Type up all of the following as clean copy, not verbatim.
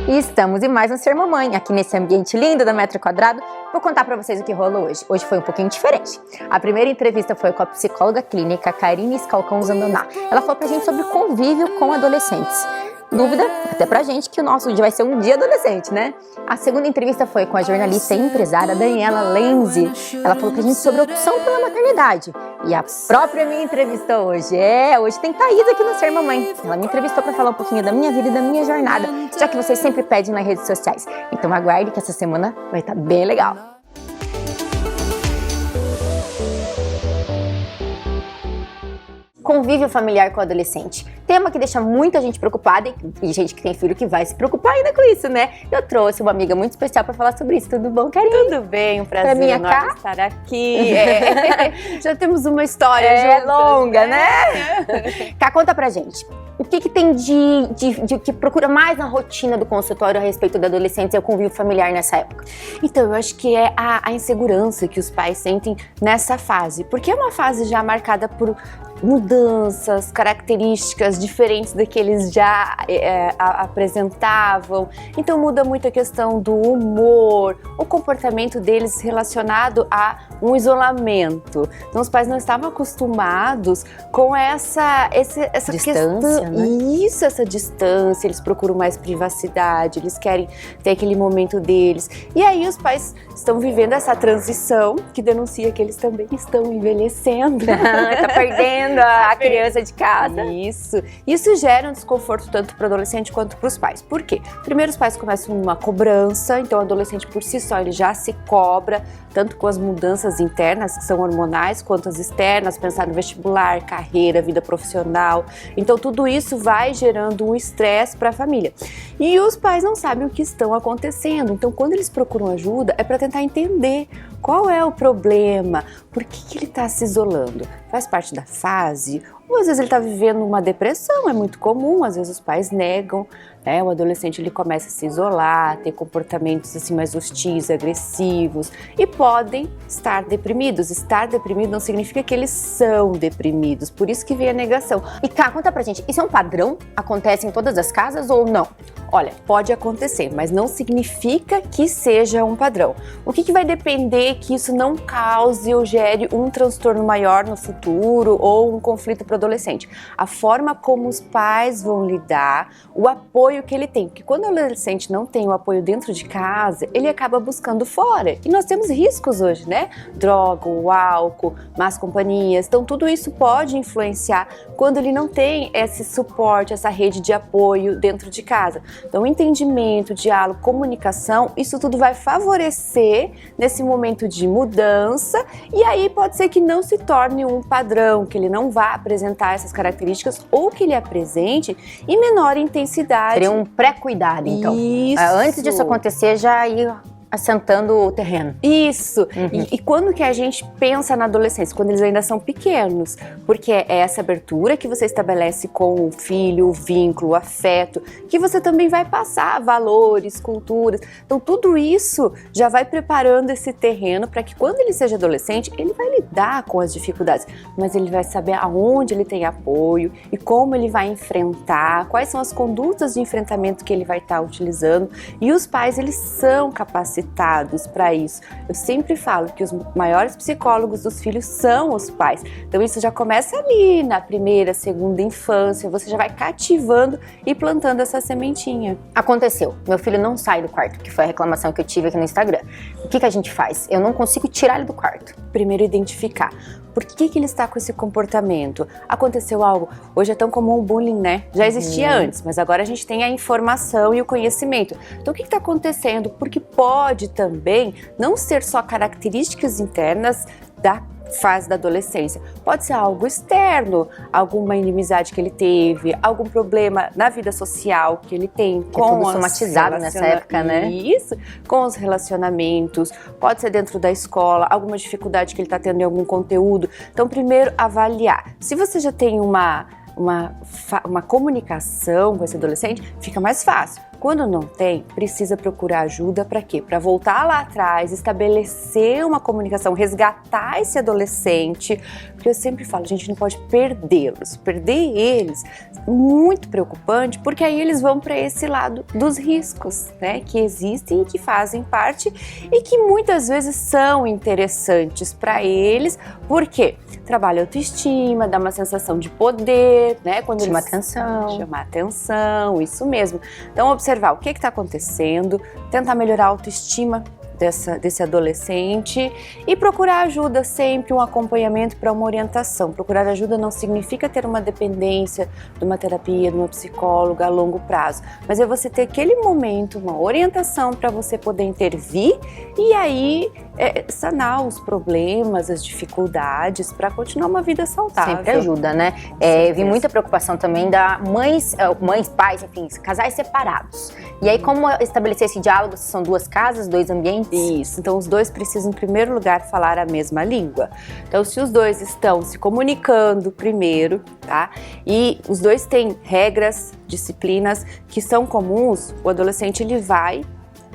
E estamos em mais um Ser Mamãe, aqui nesse ambiente lindo da Metro Quadrado. Vou contar pra vocês o que rolou hoje. Hoje foi um pouquinho diferente. A primeira entrevista foi com a psicóloga clínica Karine Scalcão Zandoná. Ela falou pra gente sobre o convívio com adolescentes. Dúvida, até pra gente, que o nosso dia vai ser um dia adolescente, né? A segunda entrevista foi com a jornalista e empresária Daniela Lenzi. Ela falou pra gente sobre a opção pela maternidade. E a própria me entrevistou hoje. Hoje tem Thaís aqui no Ser Mamãe. Ela me entrevistou pra falar um pouquinho da minha vida e da minha jornada, já que vocês sempre pedem nas redes sociais. Então aguarde que essa semana vai estar bem legal. Convívio familiar com o adolescente. Tema que deixa muita gente preocupada e gente que tem filho que vai se preocupar ainda com isso, né? Eu trouxe uma amiga muito especial para falar sobre isso. Tudo bom, Karine? Tudo bem, um prazer enorme estar aqui. Já temos uma história juntas, longa, né? Cá, conta pra gente. O que tem de que procura mais na rotina do consultório a respeito de adolescentes e o convívio familiar nessa época? Então, eu acho que é a insegurança que os pais sentem nessa fase, porque é uma fase já marcada por mudanças, características diferentes da que eles já apresentavam. Então muda muito a questão do humor, o comportamento deles relacionado a um isolamento. Então os pais não estavam acostumados com essa distância, questão, né? Isso, essa distância, eles procuram mais privacidade, eles querem ter aquele momento deles. E aí os pais estão vivendo essa transição que denuncia que eles também estão envelhecendo. Tá perdendo a criança de casa. Isso gera um desconforto tanto para o adolescente quanto para os pais. Por quê? Primeiro os pais começam uma cobrança, então o adolescente por si só ele já se cobra, tanto com as mudanças internas, que são hormonais, quanto as externas, pensar no vestibular, carreira, vida profissional. Então tudo isso vai gerando um estresse para a família. E os pais não sabem o que estão acontecendo. Então quando eles procuram ajuda é para tentar entender qual é o problema, por que ele está se isolando. Faz parte da fase? Ou às vezes ele está vivendo uma depressão, é muito comum, às vezes os pais negam, né? O adolescente ele começa a se isolar, ter comportamentos assim mais hostis, agressivos e podem estar deprimidos. Estar deprimido não significa que eles são deprimidos, por isso que vem a negação. E cá, conta pra gente, isso é um padrão? Acontece em todas as casas ou não? Olha, pode acontecer, mas não significa que seja um padrão. O que vai depender que isso não cause ou gere um transtorno maior no futuro ou um conflito para o adolescente? A forma como os pais vão lidar, o apoio que ele tem. Porque quando o adolescente não tem o apoio dentro de casa, ele acaba buscando fora. E nós temos riscos hoje, né? Droga, o álcool, más companhias. Então tudo isso pode influenciar quando ele não tem esse suporte, essa rede de apoio dentro de casa. Então, entendimento, diálogo, comunicação, isso tudo vai favorecer nesse momento de mudança e aí pode ser que não se torne um padrão, que ele não vá apresentar essas características ou que ele apresente em menor intensidade. Seria um pré-cuidado, então. Isso. Antes disso acontecer, já ir assentando o terreno. Isso. E quando que a gente pensa na adolescência? Quando eles ainda são pequenos. Porque é essa abertura que você estabelece com o filho, o vínculo, o afeto, que você também vai passar valores, culturas. Então tudo isso já vai preparando esse terreno para que quando ele seja adolescente, ele vai lidar com as dificuldades, mas ele vai saber aonde ele tem apoio e como ele vai enfrentar, quais são as condutas de enfrentamento que ele vai estar utilizando. E os pais, eles são capacitados para isso. Eu sempre falo que os maiores psicólogos dos filhos são os pais. Então isso já começa ali na primeira, segunda infância, você já vai cativando e plantando essa sementinha. Aconteceu, meu filho não sai do quarto, que foi a reclamação que eu tive aqui no Instagram. O que a gente faz? Eu não consigo tirar ele do quarto. Primeiro identificar. Por que ele está com esse comportamento? Aconteceu algo? Hoje é tão comum o bullying, né? Já existia antes, mas agora a gente tem a informação e o conhecimento. Então o que está acontecendo? Porque pode também não ser só características internas da fase da adolescência. Pode ser algo externo, alguma inimizade que ele teve, algum problema na vida social que ele tem com tudo somatizado nessa época, né? Isso, com os relacionamentos, pode ser dentro da escola, alguma dificuldade que ele está tendo em algum conteúdo. Então, primeiro, avaliar. Se você já tem uma comunicação com esse adolescente, fica mais fácil. Quando não tem, precisa procurar ajuda para quê? Para voltar lá atrás, estabelecer uma comunicação, resgatar esse adolescente, porque eu sempre falo, a gente não pode perdê-los. Perder eles é muito preocupante, porque aí eles vão para esse lado dos riscos, né, que existem e que fazem parte e que muitas vezes são interessantes para eles, porque trabalha a autoestima, dá uma sensação de poder, né, quando Chama eles atenção. chamar atenção, isso mesmo. Então observar o que está acontecendo, tentar melhorar a autoestima desse adolescente e procurar ajuda sempre, um acompanhamento para uma orientação. Procurar ajuda não significa ter uma dependência de uma terapia, de uma psicóloga a longo prazo, mas é você ter aquele momento, uma orientação para você poder intervir e aí sanar os problemas, as dificuldades para continuar uma vida saudável. Sempre ajuda, né? Vi muita preocupação também da mães, pais, enfim, casais separados. E aí, como estabelecer esse diálogo se são duas casas, dois ambientes? Isso, então os dois precisam, em primeiro lugar, falar a mesma língua. Então, se os dois estão se comunicando primeiro, tá? E os dois têm regras, disciplinas que são comuns, o adolescente ele vai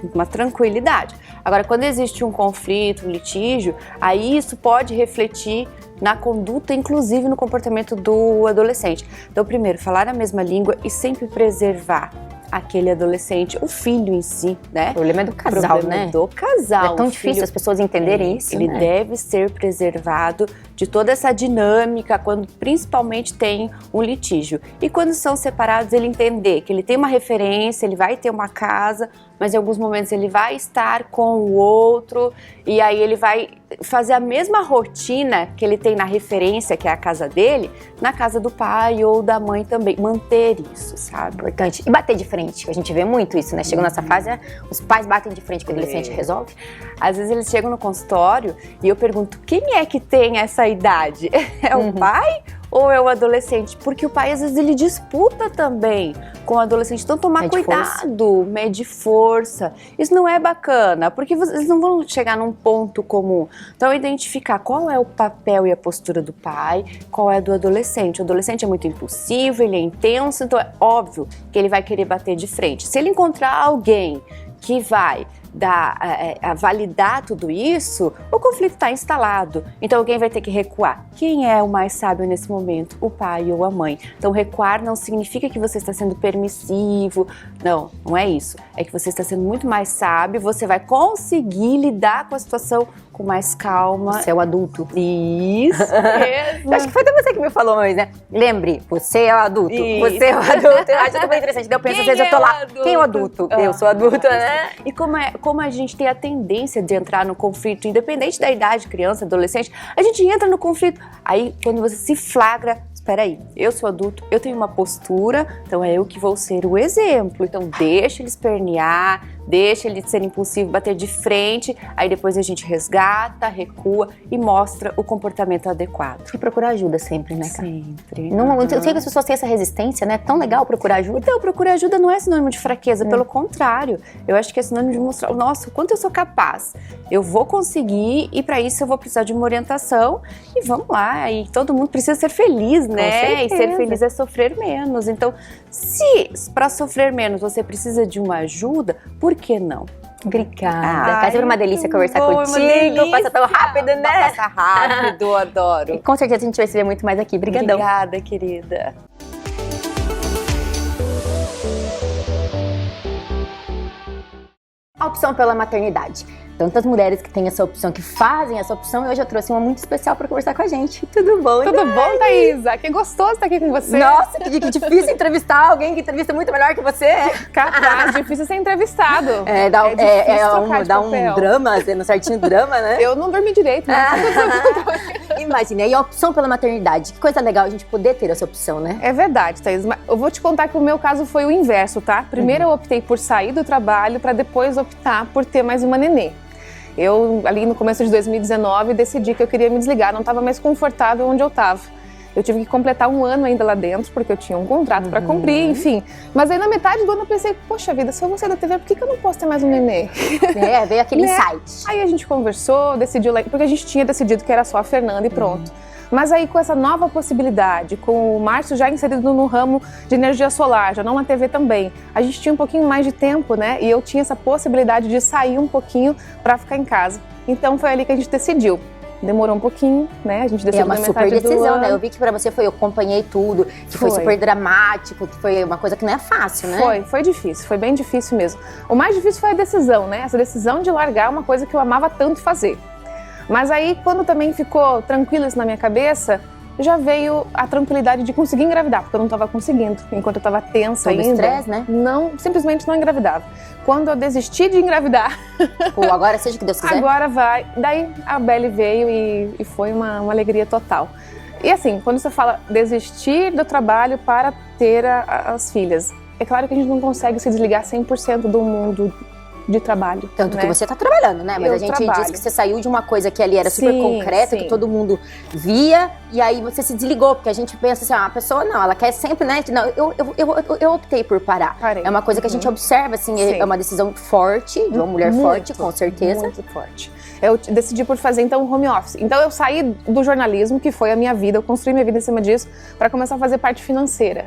com uma tranquilidade. Agora, quando existe um conflito, um litígio, aí isso pode refletir na conduta, inclusive no comportamento do adolescente. Então, primeiro, falar a mesma língua e sempre preservar aquele adolescente, o filho em si, né? O problema é do casal, né? Do casal. É tão difícil as pessoas entenderem isso, Ele né? deve ser preservado de toda essa dinâmica, quando principalmente tem um litígio. E quando são separados, ele entender que ele tem uma referência, ele vai ter uma casa, mas em alguns momentos ele vai estar com o outro, e aí ele vai fazer a mesma rotina que ele tem na referência, que é a casa dele, na casa do pai ou da mãe também. Manter isso, sabe? Importante. E bater de frente, a gente vê muito isso, né? Chegou nessa fase, os pais batem de frente com o adolescente, resolve? Às vezes eles chegam no consultório e eu pergunto, quem é que tem essa idade? É o pai ou é o adolescente? Porque o pai, às vezes, ele disputa também com o adolescente. Então, tomar cuidado, medir força. Isso não é bacana, porque eles não vão chegar num ponto comum. Então, identificar qual é o papel e a postura do pai, qual é do adolescente. O adolescente é muito impulsivo, ele é intenso, então é óbvio que ele vai querer bater de frente. Se ele encontrar alguém que vai validar tudo isso, o conflito está instalado. Então alguém vai ter que recuar. Quem é o mais sábio nesse momento? O pai ou a mãe. Então recuar não significa que você está sendo permissivo. Não, não é isso. É que você está sendo muito mais sábio, você vai conseguir lidar com a situação com mais calma. Você é o adulto. Isso mesmo. Acho que foi até você que me falou, mas, né? Lembre, você é o adulto. Isso. Você é o adulto. Eu acho super interessante. Daí eu penso, às vezes eu tô lá, quem é o adulto? Eu sou adulta, né? E como a gente tem a tendência de entrar no conflito, independente da idade, criança, adolescente, a gente entra no conflito. Aí, quando você se flagra, espera aí, eu sou adulto, eu tenho uma postura, então é eu que vou ser o exemplo. Então deixa ele espernear, deixa ele ser impulsivo, bater de frente, aí depois a gente resgata, recua e mostra o comportamento adequado. E procurar ajuda sempre, né, cara? Sempre. Não, eu sei que as pessoas têm essa resistência, né? É tão legal procurar ajuda. Então, procurar ajuda não é sinônimo de fraqueza, pelo contrário. Eu acho que é sinônimo de mostrar, nossa, o quanto eu sou capaz. Eu vou conseguir e para isso eu vou precisar de uma orientação e vamos lá. E todo mundo precisa ser feliz, né? E ser feliz é sofrer menos. Então, se para sofrer menos você precisa de uma ajuda, por que não? Obrigada. Tá sempre uma delícia conversar contigo. Passa tão rápido, né? Passa rápido, adoro. E com certeza a gente vai se ver muito mais aqui. Obrigadão. Obrigada, querida. A opção pela maternidade. Tantas mulheres que têm essa opção, que fazem essa opção, e hoje eu trouxe uma muito especial para conversar com a gente. Tudo bom, Tudo bom, Thaisa? Que gostoso estar aqui com você. Nossa, que difícil entrevistar alguém que entrevista muito melhor que você. Capaz, difícil ser entrevistado. Dá um drama, sendo certinho drama, né? Eu não dormi direito, né? Imagina, e a opção pela maternidade. Que coisa legal a gente poder ter essa opção, né? É verdade, Thaís, mas eu vou te contar que o meu caso foi o inverso, tá? Primeiro eu optei por sair do trabalho para depois optar por ter mais uma nenê. Eu, ali no começo de 2019, decidi que eu queria me desligar, não estava mais confortável onde eu estava. Eu tive que completar um ano ainda lá dentro, porque eu tinha um contrato para cumprir, enfim. Mas aí na metade do ano eu pensei, poxa vida, se eu vou sair da TV, por que eu não posso ter mais um nenê? Veio aquele insight. Aí a gente conversou, decidiu, porque a gente tinha decidido que era só a Fernanda e pronto. Mas aí com essa nova possibilidade, com o Márcio já inserido no ramo de energia solar, já não na TV também, a gente tinha um pouquinho mais de tempo, né? E eu tinha essa possibilidade de sair um pouquinho para ficar em casa. Então foi ali que a gente decidiu. Demorou um pouquinho, né? A gente decidiu uma na super metade do decisão, ano. né? Eu vi que pra você eu acompanhei tudo, que foi super dramático, que foi uma coisa que não é fácil, né? Foi difícil, foi bem difícil mesmo. O mais difícil foi a decisão, né? Essa decisão de largar uma coisa que eu amava tanto fazer. Mas aí, quando também ficou tranquilo isso na minha cabeça, já veio a tranquilidade de conseguir engravidar, porque eu não estava conseguindo, enquanto eu estava tensa ainda. Estresse, né? Não, simplesmente não engravidava. Quando eu desisti de engravidar... Pô, agora seja o que Deus quiser. Agora vai. Daí a Belle veio e foi uma alegria total. E assim, quando você fala desistir do trabalho para ter as filhas, é claro que a gente não consegue se desligar 100% do mundo de trabalho. Tanto né? que você tá trabalhando, né? Mas Eu a gente trabalho. disse que você saiu de uma coisa que ali era super Sim, concreta, sim. que todo mundo via, e aí você se desligou, porque a gente pensa assim, a pessoa não, ela quer sempre, né? Não, eu optei por parar. Parei. É uma coisa que a gente observa, assim, Sim. é uma decisão forte, de uma mulher forte, com certeza. Muito forte. Eu decidi por fazer, então, home office. Então, eu saí do jornalismo, que foi a minha vida, eu construí minha vida em cima disso, para começar a fazer parte financeira.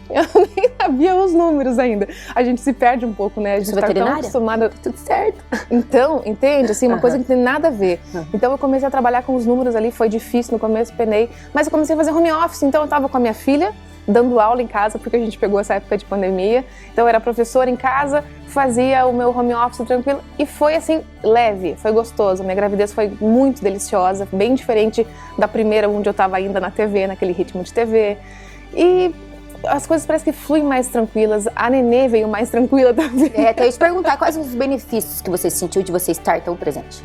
Eu nem sabia os números ainda. A gente se perde um pouco, né? A gente tá tão acostumada. Tudo certo. Então, entende? Assim, uma coisa que não tem nada a ver. Então, eu comecei a trabalhar com os números ali, foi difícil no começo, penei. Mas eu comecei a fazer home office, então eu tava com a minha filha, dando aula em casa, porque a gente pegou essa época de pandemia. Então, eu era professora em casa, fazia o meu home office tranquilo e foi assim, leve, foi gostoso. Minha gravidez foi muito deliciosa, bem diferente da primeira, onde eu tava ainda na TV, naquele ritmo de TV. E as coisas parecem que fluem mais tranquilas, a nenê veio mais tranquila também. Até eu ia te perguntar quais os benefícios que você sentiu de você estar tão presente.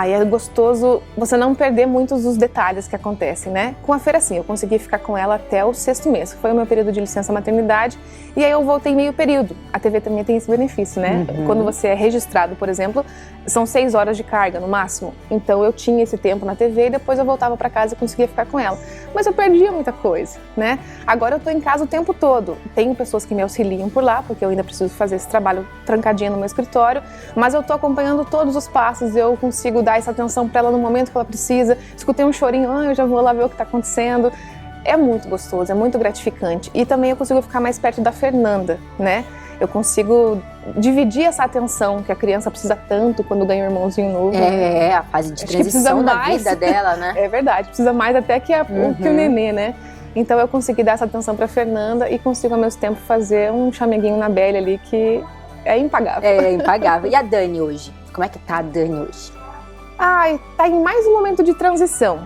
É gostoso você não perder muitos dos detalhes que acontecem, né? Com a Feira, sim, eu consegui ficar com ela até o 6º mês, que foi o meu período de licença maternidade, e aí eu voltei meio período. A TV também tem esse benefício, né? Quando você é registrado, por exemplo, são 6 horas de carga no máximo. Então eu tinha esse tempo na TV e depois eu voltava para casa e conseguia ficar com ela. Mas eu perdia muita coisa, né? Agora eu tô em casa o tempo todo. Tenho pessoas que me auxiliam por lá, porque eu ainda preciso fazer esse trabalho trancadinho no meu escritório, mas eu tô acompanhando todos os passos, eu consigo dar essa atenção para ela no momento que ela precisa. Escutei um chorinho, eu já vou lá ver o que tá acontecendo. É muito gostoso, é muito gratificante. E também eu consigo ficar mais perto da Fernanda, né? Eu consigo dividir essa atenção que a criança precisa tanto quando ganha um irmãozinho novo. A fase de transição da vida dela, né? É verdade, precisa mais até que que o nenê, né? Então eu consegui dar essa atenção para Fernanda e consigo ao mesmo tempo fazer um chameguinho na Belle ali que é impagável. É impagável. E a Dani hoje? Como é que tá a Dani hoje? Tá em mais um momento de transição.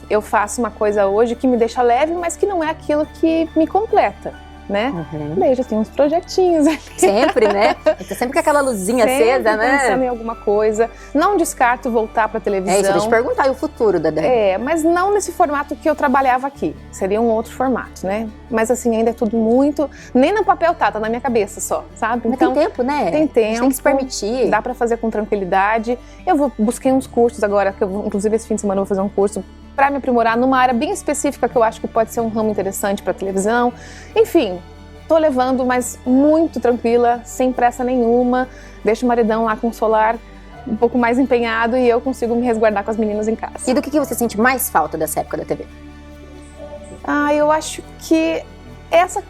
Eu faço uma coisa hoje que me deixa leve, mas que não é aquilo que me completa, né? Daí eu já tenho uns projetinhos ali. Sempre, né? Tá sempre com aquela luzinha acesa, né? Pensando em alguma coisa. Não descarto voltar pra televisão. Isso, deixa eu te perguntar, e o futuro da Dani? Mas não nesse formato que eu trabalhava aqui. Seria um outro formato, né? Mas assim, ainda é tudo muito... Nem no papel tá na minha cabeça só, sabe? Mas então, tem tempo, né? Tem tempo. Tem que se permitir. Dá pra fazer com tranquilidade. Busquei uns cursos agora, que inclusive esse fim de semana eu vou fazer um curso para me aprimorar numa área bem específica que eu acho que pode ser um ramo interessante para televisão. Enfim, tô levando, mas muito tranquila, sem pressa nenhuma. Deixo o maridão lá com o solar um pouco mais empenhado e eu consigo me resguardar com as meninas em casa. E do que você sente mais falta dessa época da TV? Eu acho que essa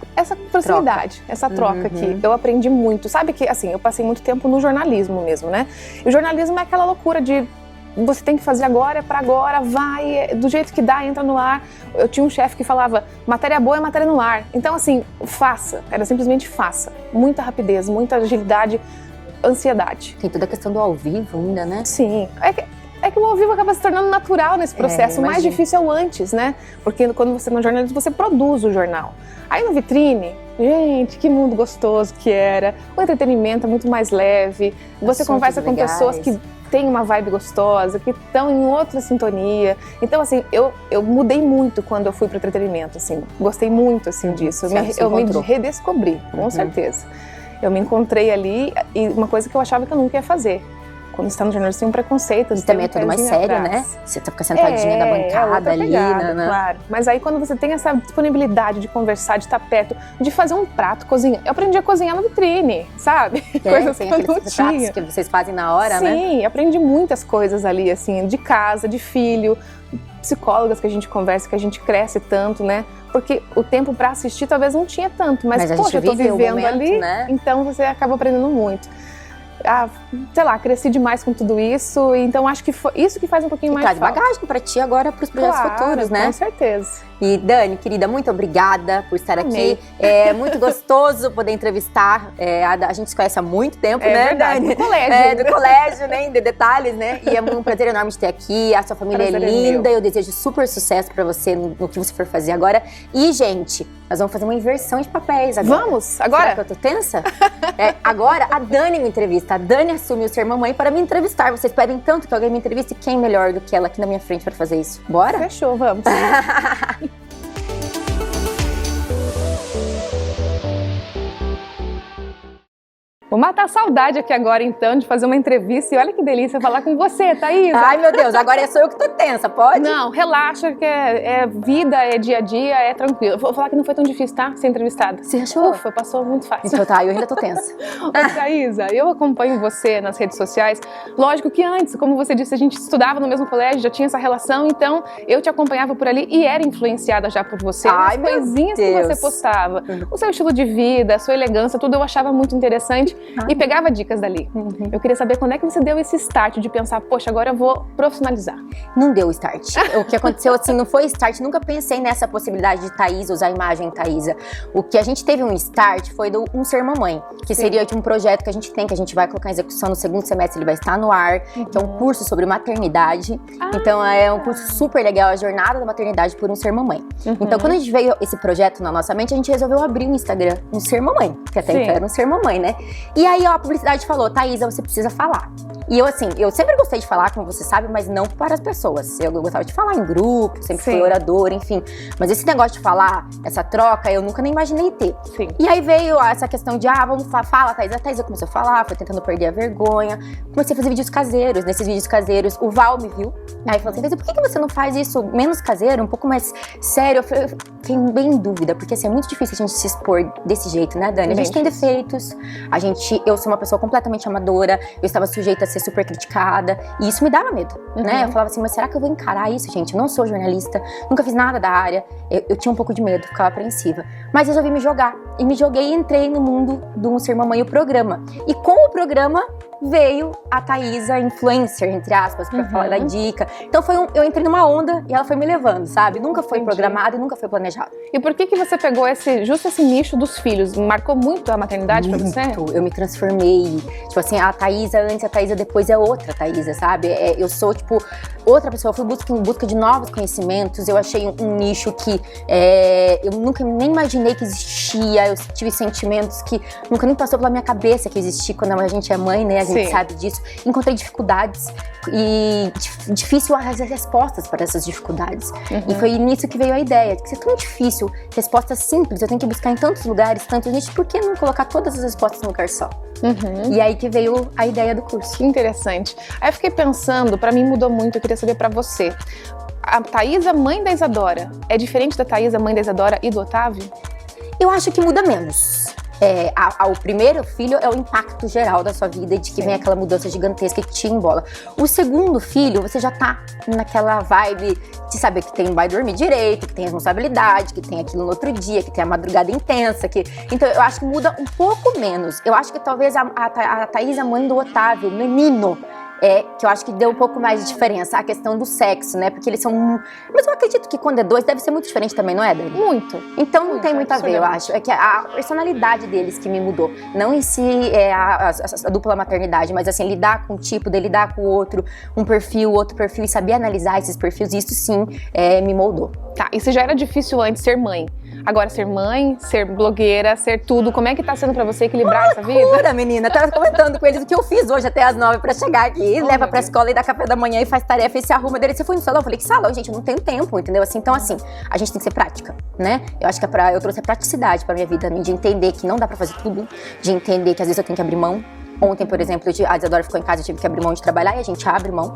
proximidade, essa troca aqui. Eu aprendi muito. Sabe que, assim, eu passei muito tempo no jornalismo mesmo, né? E o jornalismo é aquela loucura de você tem que fazer agora, é pra agora, vai, do jeito que dá, entra no ar. Eu tinha um chefe que falava, matéria boa é matéria no ar. Então, assim, faça, era simplesmente faça. Muita rapidez, muita agilidade, ansiedade. Tem toda a questão do ao vivo ainda, né? Sim, é que o ao vivo acaba se tornando natural nesse processo. O mais difícil é o antes, né? Porque quando você no jornalismo, você produz o jornal. Aí no vitrine, gente, que mundo gostoso que era. O entretenimento é muito mais leve. Você conversa com pessoas que têm uma vibe gostosa, que estão em outra sintonia. Então, assim, eu mudei muito quando eu fui pro entretenimento, assim. Gostei muito, assim, disso. Eu me redescobri, com certeza. Eu me encontrei ali e uma coisa que eu achava que eu nunca ia fazer. Quando você tá no jornalismo, tem um preconceito. E também é tudo mais sério, né? Você fica sentadinha na bancada ali, pegada, claro. Mas aí quando você tem essa disponibilidade de conversar, de estar perto, de fazer um prato, cozinhar. Eu aprendi a cozinhar no vitrine, sabe? Coisas que eu não tinha. Que vocês fazem na hora, né? Sim, aprendi muitas coisas ali, assim, de casa, de filho. psicólogas que a gente conversa, que a gente cresce tanto, né? Porque o tempo para assistir talvez não tinha tanto, mas poxa, eu tô vivendo momento, ali, né? Então você acaba aprendendo muito. Sei lá, cresci demais com tudo isso, então acho que foi isso que faz um pouquinho mais traz falta. Bagagem pra ti agora, pros projetos futuros, né? Com certeza. E Dani, querida, muito obrigada por estar aqui. É muito gostoso poder entrevistar. A gente se conhece há muito tempo, né, verdade, Dani? do colégio. Do colégio, né? De detalhes, né? E é um prazer enorme de ter aqui. A sua família é linda. Eu desejo super sucesso pra você no que você for fazer agora. E, gente, nós vamos fazer uma inversão de papéis agora. Vamos? Agora? Será que eu tô tensa? Agora a Dani me entrevista. A Dani assume o ser mamãe para me entrevistar. Vocês pedem tanto que alguém me entreviste. Quem melhor do que ela aqui na minha frente para fazer isso? Bora? Fechou, vamos. Vou matar a saudade aqui agora, então, de fazer uma entrevista. E olha que delícia falar com você, Thaísa. Ai, meu Deus, agora sou eu que tô tensa, pode? Não, relaxa, que é vida, é dia a dia, é tranquilo. Vou falar que não foi tão difícil, tá? Ser entrevistada. Você achou? Ufa, passou muito fácil. Então tá, eu ainda tô tensa. Ô, Thaísa, eu acompanho você nas redes sociais. Lógico que antes, como você disse, a gente estudava no mesmo colégio, já tinha essa relação, então eu te acompanhava por ali e era influenciada já por você. Ai, as coisinhas que você postava. O seu estilo de vida, a sua elegância, tudo eu achava muito interessante. E pegava dicas dali. Eu queria saber quando é que você deu esse start de pensar, poxa, agora eu vou profissionalizar. Não deu start. O que aconteceu assim, não foi start, nunca pensei nessa possibilidade de Thaísa usar a imagem Thaísa. O que a gente teve um start foi do Um Ser Mamãe, que seria um projeto que a gente tem, que a gente vai colocar em execução no segundo semestre, ele vai estar no ar, que é um curso sobre maternidade. Então é um curso super legal, a jornada da maternidade por Um Ser Mamãe. Então quando a gente veio esse projeto na nossa mente, a gente resolveu abrir um Instagram, Um Ser Mamãe, que até então era Um Ser Mamãe, né? E aí a publicidade falou, Thaísa, você precisa falar. E eu assim, eu sempre gostei de falar, como você sabe, mas não para as pessoas. Eu gostava de falar em grupo, sempre fui oradora, enfim. Mas esse negócio de falar, essa troca, eu nunca nem imaginei ter. Sim. E aí veio essa questão de, vamos fala, Thaísa. A Thaísa começou a falar, foi tentando perder a vergonha. Comecei a fazer vídeos caseiros. Nesses vídeos caseiros, o Val me viu. Aí falou assim, Thaísa, por que você não faz isso menos caseiro, um pouco mais sério? Eu fiquei bem em dúvida, porque assim, é muito difícil a gente se expor desse jeito, né, Dani? A gente tem defeitos, eu sou uma pessoa completamente amadora, eu estava sujeita a ser super criticada, e isso me dava medo, né? Eu falava assim, mas será que eu vou encarar isso, gente? Eu não sou jornalista, nunca fiz nada da área, eu tinha um pouco de medo, ficava apreensiva. Mas resolvi me jogar, e me joguei e entrei no mundo do Um Ser Mamãe, o programa. E com o programa veio a Thaísa influencer, entre aspas, pra falar da dica. Então eu entrei numa onda e ela foi me levando, sabe? Nunca foi programado e nunca foi planejado. E por que você pegou justo esse nicho dos filhos? Marcou muito a maternidade pra você? Eu me transformei. Tipo assim, a Thaísa antes, a Thaísa depois é outra Thaísa, sabe? Eu sou, tipo, outra pessoa. Eu fui em busca de novos conhecimentos. Eu achei um nicho que eu nunca nem imaginei que existia. Eu tive sentimentos que nunca nem passou pela minha cabeça que existia quando a gente é mãe, né? A gente sabe disso. Encontrei dificuldades e difícil as respostas para essas dificuldades. E foi nisso que veio a ideia, de que isso é tão difícil, respostas simples, eu tenho que buscar em tantos lugares, tanto gente, por que não colocar todas as respostas num lugar só? E aí que veio a ideia do curso. Que interessante. Aí eu fiquei pensando, pra mim mudou muito, eu queria saber pra você. A Thaísa, mãe da Isadora, é diferente da Thaísa, mãe da Isadora e do Otávio? Eu acho que muda menos. O primeiro filho é o impacto geral da sua vida, de que vem aquela mudança gigantesca que te embola. O segundo filho, você já tá naquela vibe de saber que vai dormir direito, que tem responsabilidade, que tem aquilo no outro dia, que tem a madrugada intensa. Então eu acho que muda um pouco menos. Eu acho que talvez a Thaísa, mãe do Otávio, menino, que eu acho que deu um pouco mais de diferença, a questão do sexo, né? Porque eles são... Mas eu acredito que quando é dois deve ser muito diferente também, não é, Dani? Muito. Então não tem muito a ver, eu acho. É que a personalidade deles que me mudou. Não em si a dupla maternidade, mas assim, lidar com um tipo, de lidar com o outro, um perfil, outro perfil, e saber analisar esses perfis, isso sim me moldou. Tá, e se já era difícil antes ser mãe, agora ser mãe, ser blogueira, ser tudo, como é que tá sendo pra você equilibrar essa vida? Loucura, menina. Tava comentando com eles o que eu fiz hoje até as 9 pra chegar aqui, leva pra escola e dá café da manhã e faz tarefa e se arruma dele. Você foi no salão? Eu falei, que salão, gente? Eu não tenho tempo, entendeu? Assim, então assim, a gente tem que ser prática, né? Eu acho que eu trouxe a praticidade pra minha vida, de entender que não dá pra fazer tudo, de entender que às vezes eu tenho que abrir mão. Ontem, por exemplo, a Isadora ficou em casa, eu tive que abrir mão de trabalhar e a gente abre mão.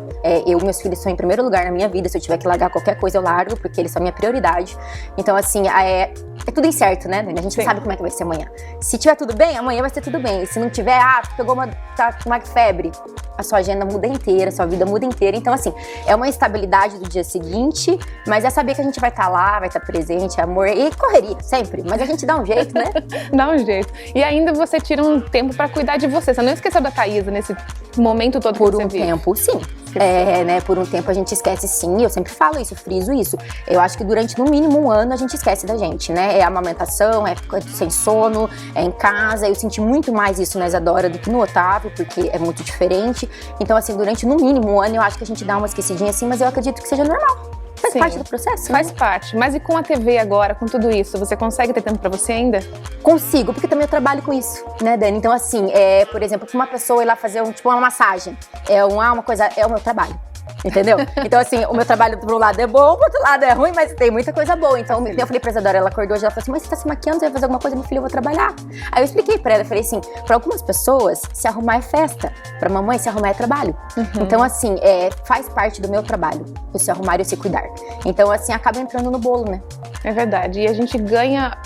Meus filhos são em primeiro lugar na minha vida. Se eu tiver que largar qualquer coisa, eu largo, porque eles são a minha prioridade. Então, assim, é tudo incerto, né, Dani? A gente não sabe como é que vai ser amanhã. Se tiver tudo bem, amanhã vai ser tudo bem. E se não tiver, pegou tá com uma febre. a sua agenda muda inteira, a sua vida muda inteira. Então, assim, é uma instabilidade do dia seguinte, mas é saber que a gente vai estar lá, vai estar presente, amor e correria, sempre. Mas a gente dá um jeito, né? Dá um jeito. E ainda você tira um tempo pra cuidar de você. Você não esqueceu da Thaísa nesse momento todo que Por você um vive? tempo, sim. Né, por um tempo a gente esquece, sim, eu sempre falo isso, friso isso. Eu acho que durante no mínimo um ano a gente esquece da gente, né? É a amamentação, é sem sono, é em casa. Eu senti muito mais isso na Isadora do que no Otávio, porque é muito diferente. Então, assim, durante no mínimo um ano eu acho que a gente dá uma esquecidinha assim, mas eu acredito que seja normal. Faz Sim, parte do processo, faz né? parte. Mas e com a TV agora, com tudo isso, você consegue ter tempo pra você ainda? Consigo, porque também eu trabalho com isso, né, Dani? Então, assim, por exemplo, pra uma pessoa ir lá fazer uma massagem, é o meu trabalho. Entendeu? Então, assim, o meu trabalho por um lado é bom, por outro lado é ruim, mas tem muita coisa boa. Então, eu falei pra Isadora, ela acordou hoje, ela falou assim, mas você tá se maquiando, você vai fazer alguma coisa? Meu filho, eu vou trabalhar. Aí eu expliquei pra ela, eu falei assim, pra algumas pessoas, se arrumar é festa. Pra mamãe, se arrumar é trabalho. Então, assim, faz parte do meu trabalho, o se arrumar e o se cuidar. Então, assim, acaba entrando no bolo, né? É verdade. E a gente ganha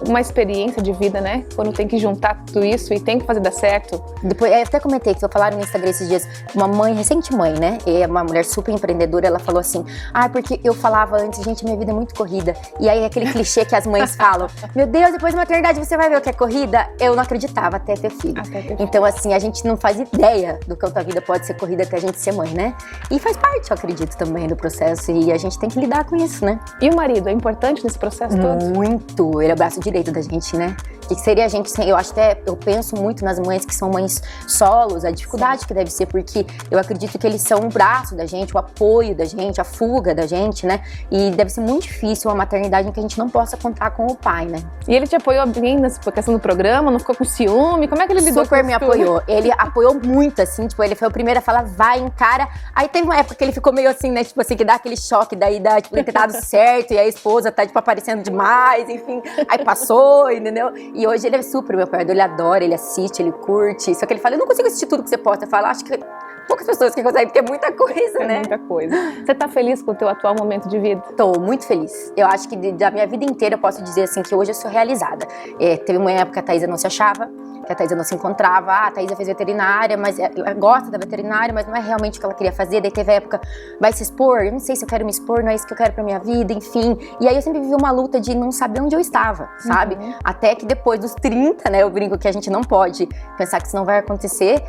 uma experiência de vida, né? Quando tem que juntar tudo isso e tem que fazer dar certo. Depois, eu até comentei que eu falaram no Instagram esses dias, uma mãe, recente mãe, né? É uma mulher super empreendedora, ela falou assim, porque eu falava antes, gente, minha vida é muito corrida. E aí aquele clichê que as mães falam, meu Deus, depois da maternidade você vai ver o que é corrida. Eu não acreditava até ter filho. Então, assim, a gente não faz ideia do quanto a vida pode ser corrida até a gente ser mãe, né? E faz parte, eu acredito, também do processo. E a gente tem que lidar com isso, né? E o marido, é importante nesse processo todo? Muito. Ele é o braço direito da gente, né? O que seria a gente sem... Eu penso muito nas mães que são mães solos, a dificuldade que deve ser, porque eu acredito que eles são o braço da gente, o apoio da gente, a fuga da gente, né? E deve ser muito difícil uma maternidade em que a gente não possa contar com o pai, né? E ele te apoiou bem nessa questão do programa? Não ficou com ciúme? Como é que ele lidou com Super isso? me apoiou. Ele apoiou muito, assim, tipo, ele foi o primeiro a falar, vai, encara. Aí teve uma época que ele ficou meio assim, né, tipo assim, que dá aquele choque, daí dá, tipo, ele ter dado certo, e a esposa tá, tipo, aparecendo demais, enfim. Aí passou, entendeu? E hoje ele é super meu apoiador, ele adora, ele assiste, ele curte. Só que ele fala, eu não consigo assistir tudo que você posta. Eu falo, acho que poucas pessoas que conseguem, porque é muita coisa, né? É muita coisa. Você tá feliz com o teu atual momento de vida? Tô muito feliz. Eu acho que da minha vida inteira eu posso dizer assim que hoje eu sou realizada. Teve uma época que a Thaísa não se achava, que a Thaísa não se encontrava. A Thaísa fez veterinária, mas ela gosta da veterinária, mas não é realmente o que ela queria fazer. Daí teve a época, vai se expor? Eu não sei se eu quero me expor, não é isso que eu quero pra minha vida, enfim. E aí eu sempre vivi uma luta de não saber onde eu estava, sabe? Até que depois dos 30, né, eu brinco que a gente não pode pensar que isso não vai acontecer,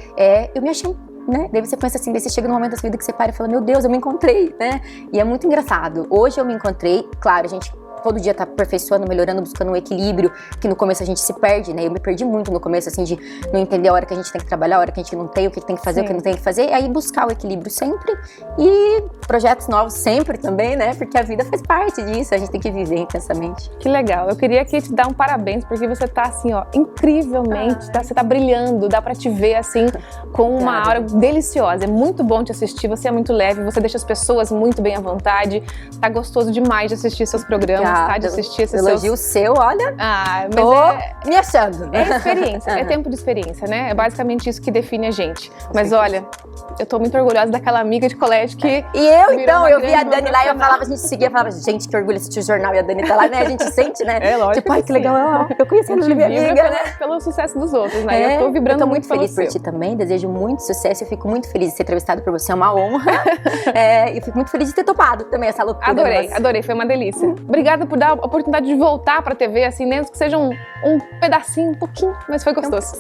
eu me achei, né? Daí você pensa assim, daí você chega num momento da sua vida que você para e fala, meu Deus, eu me encontrei, né? E é muito engraçado. Hoje eu me encontrei, claro, a gente todo dia tá aperfeiçoando, melhorando, buscando um equilíbrio, que no começo a gente se perde, né? Eu me perdi muito no começo, assim, de não entender a hora que a gente tem que trabalhar, a hora que a gente não tem, o que tem que fazer, o que não tem que fazer, e aí buscar o equilíbrio sempre e projetos novos sempre também, né? Porque a vida faz parte disso, a gente tem que viver intensamente. Que legal. Eu queria aqui te dar um parabéns, porque você tá assim, ó, incrivelmente, você tá brilhando, dá pra te ver assim, com uma aura deliciosa. É muito bom te assistir, você é muito leve, você deixa as pessoas muito bem à vontade, tá gostoso demais de assistir seus programas, tá? De assistir esses elogio seu, olha, mas tô me achando. É experiência, é tempo de experiência, né? É basicamente isso que define a gente. Mas olha, eu tô muito orgulhosa daquela amiga de colégio que... E eu, então, eu vi a Dani lá e eu falava, a gente seguia, falava, gente, que orgulho assistir o jornal e a Dani tá lá, né? A gente sente, né? É lógico. Tipo, ai, que legal, eu conheci a minha amiga, né? Pelo sucesso dos outros, né? Eu tô vibrando eu tô muito feliz por seu. ti também, desejo muito sucesso, eu fico muito feliz de ser entrevistada por você, é uma honra. E fico muito feliz de ter topado também essa loucura. Adorei, foi uma delícia. Obrigada por dar a oportunidade de voltar pra TV, assim, mesmo que seja um pedacinho, um pouquinho, mas foi gostoso.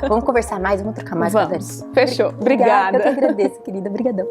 Vamos conversar mais, vamos trocar mais. Vamos, fechou. Obrigada. Eu que agradeço, querida, obrigadão.